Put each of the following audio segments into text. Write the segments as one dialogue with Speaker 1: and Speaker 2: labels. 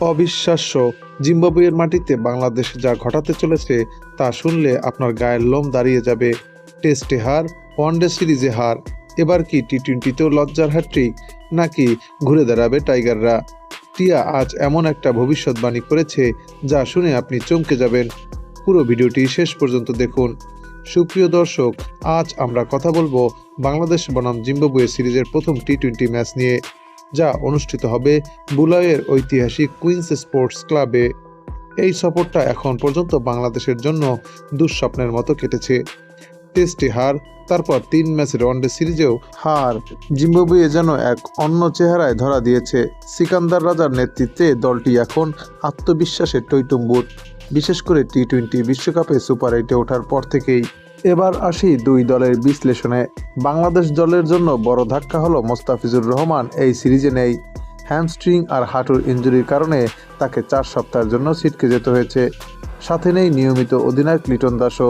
Speaker 1: অবিশ্বাস্য! জিম্বাবুয়ের মাটিতে বাংলাদেশ যা ঘটাতে চলেছে তা শুনলে আপনার গায়ের লোম দাঁড়িয়ে যাবে। টেস্টে হার, ওয়ানডে সিরিজে হার, এবার কি টি-টোয়েন্টিতেও লজ্জার হ্যাট্রিক, নাকি ঘুরে দাঁড়াবে টাইগাররা? টিয়া আজ এমন একটা ভবিষ্যৎবাণী করেছে যা শুনে আপনি চমকে যাবেন। পুরো ভিডিওটি শেষ পর্যন্ত দেখুন। সুপ্রিয় দর্শক, আজ আমরা কথা বলবো বাংলাদেশ বনাম জিম্বাবুয়ে সিরিজের প্রথম টি-টোয়েন্টি ম্যাচ নিয়ে, যা অনুষ্ঠিত হবে বুলাওয়ের ঐতিহাসিক কুইন্স স্পোর্টস ক্লাবে। এই সফরটা এখন পর্যন্ত বাংলাদেশের জন্য দুঃস্বপ্নের মতো কেটেছে। টেস্টে হার, তারপর ৩ ম্যাচের ওয়ানডে সিরিজেও হার। জিম্বাবুয়ে যেন এক অন্য চেহারায় ধরা দিয়েছে। সিকান্দার রাজার নেতৃত্বে দলটি এখন আত্মবিশ্বাসে টইটুম্বুর, বিশেষ করে টি-টোয়েন্টি বিশ্বকাপে সুপার 8-এ ওঠার পর থেকেই। এবার আসি দুই দলের বিশ্লেষণে। বাংলাদেশ দলের জন্য বড় ধাক্কা হলো মোস্তাফিজুর রহমান এই সিরিজে নেই। হ্যামস্ট্রিং আর হাঁটুর ইনজুরির কারণে তাকে ৪ সপ্তাহের জন্য ছিটকে যেতে হয়েছে। সাথে নেই নিয়মিত অধিনায়ক লিটন দাসও।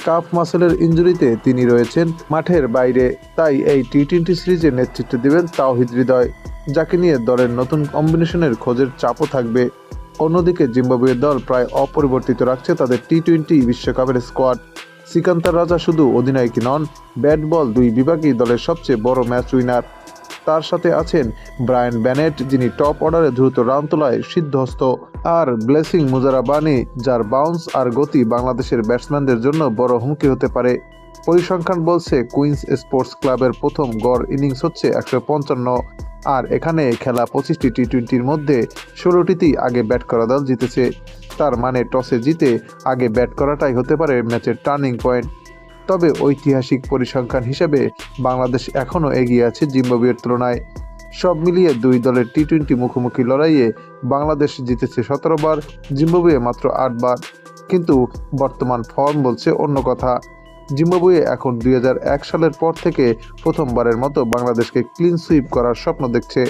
Speaker 1: কাফ মাসেলের ইনজুরিতে তিনি রয়েছেন মাঠের বাইরে। তাই এই টি-টোয়েন্টি সিরিজে নেতৃত্ব দেবেন তাওহিদ হৃদয়, যাকে নিয়ে দলের নতুন কম্বিনেশনের খোঁজের চাপও থাকবে। অন্যদিকে জিম্বাবুয়ের দল প্রায় অপরিবর্তিত রাখছে তাদের টি-টোয়েন্টি বিশ্বকাপের স্কোয়াড। সিকান্দার রাজা শুধু অধিনায়কই নন, ব্যাট বল দুই বিভাগেই দলের সবচেয়ে বড় ম্যাচ উইনার। তার সাথে আছেন ব্রায়ান ব্যানেট, যিনি টপ অর্ডারে দ্রুত রান তোলায় সিদ্ধহস্ত, আর ব্লেসিং মুজারাবানি, যার বাউন্স আর গতি বাংলাদেশের ব্যাটসম্যানদের জন্য বড় হুমকি হতে পারে। পরিসংখ্যান বলছে কুইন্স স্পোর্টস ক্লাবের প্রথম গড় ইনিংস হচ্ছে 155, আর এখানে খেলা 25টি টি-টোয়েন্টির মধ্যে 16টিতেই আগে ব্যাট করা দল জিতেছে। তার মানে টসে জিতে আগে ব্যাট করাটাই হতে পারে ম্যাচের টার্নিং পয়েন্ট। তবে ঐতিহাসিক পরিসংখ্যান হিসেবে বাংলাদেশ এখনও এগিয়ে আছে জিম্বাবুয়ের তুলনায়। সব মিলিয়ে দুই দলের টি-টোয়েন্টি মুখোমুখি লড়াইয়ে বাংলাদেশ জিতেছে 17 বার, জিম্বাবুয়ে মাত্র 8 বার। কিন্তু বর্তমান ফর্ম বলছে অন্য কথা। জিম্বাবুয়ে এখন 2001 সালের পর থেকে প্রথমবারের মতো বাংলাদেশকে ক্লিন সুইপ করার স্বপ্ন দেখছে।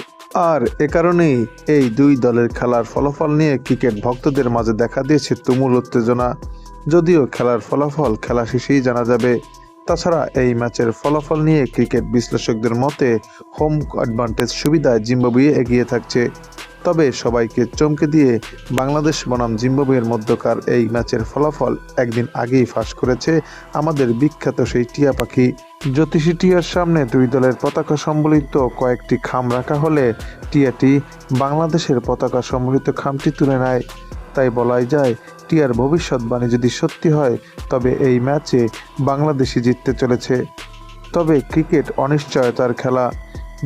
Speaker 1: আর এ কারণেই এই দুই দলের খেলার ফলাফল নিয়ে ক্রিকেট ভক্তদের মাঝে দেখা দিয়েছে তুমুল উত্তেজনা। যদিও খেলার ফলাফল খেলা শেষেই জানা যাবে। তাছাড়া এই ম্যাচের ফলাফল নিয়ে ক্রিকেট বিশ্লেষকদের মতে হোম অ্যাডভান্টেজ সুবিধায় জিম্বাবুয়ে এগিয়ে থাকছে। তবে সবাইকে চমকে দিয়ে বাংলাদেশ বনাম জিম্বাবুয়ের মধ্যকার এই ম্যাচের ফলাফল একদিন আগেই ফাঁস করেছে আমাদের বিখ্যাত সেই টিয়া পাখি। জ্যোতিষী টিয়ার সামনে দুই দলের পতাকা সম্বলিত কয়েকটি খাম রাখা হলে টিয়াটি বাংলাদেশের পতাকা সম্বলিত খামটি তুলে নেয়। তাই বলাই যায়, টিয়ার ভবিষ্যৎবাণী যদি সত্যি হয় তবে এই ম্যাচে বাংলাদেশই জিততে চলেছে। তবে ক্রিকেট অনিশ্চয়তার খেলা,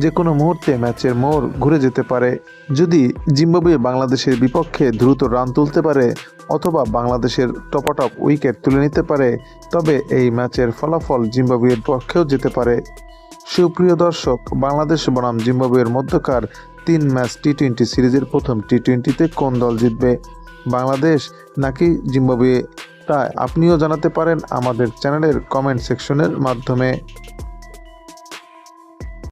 Speaker 1: যে কোনো মুহূর্তে ম্যাচের মোড় ঘুরে যেতে পারে। যদি জিম্বাবুয়ে বাংলাদেশের বিপক্ষে দ্রুত রান তুলতে পারে অথবা বাংলাদেশের টপাটপ উইকেট তুলে নিতে পারে, তবে এই ম্যাচের ফলাফল জিম্বাবুয়ের পক্ষেও যেতে পারে। সুপ্রিয় দর্শক, বাংলাদেশ বনাম জিম্বাবুয়ের মধ্যকার 3 ম্যাচ টি-টোয়েন্টি সিরিজের প্রথম টি-টোয়েন্টিতে কোন দল জিতবে, বাংলাদেশ নাকি জিম্বাবুয়ে? তা আপনিও জানাতে পারেন আমাদের চ্যানেলের কমেন্ট সেকশনের মাধ্যমে।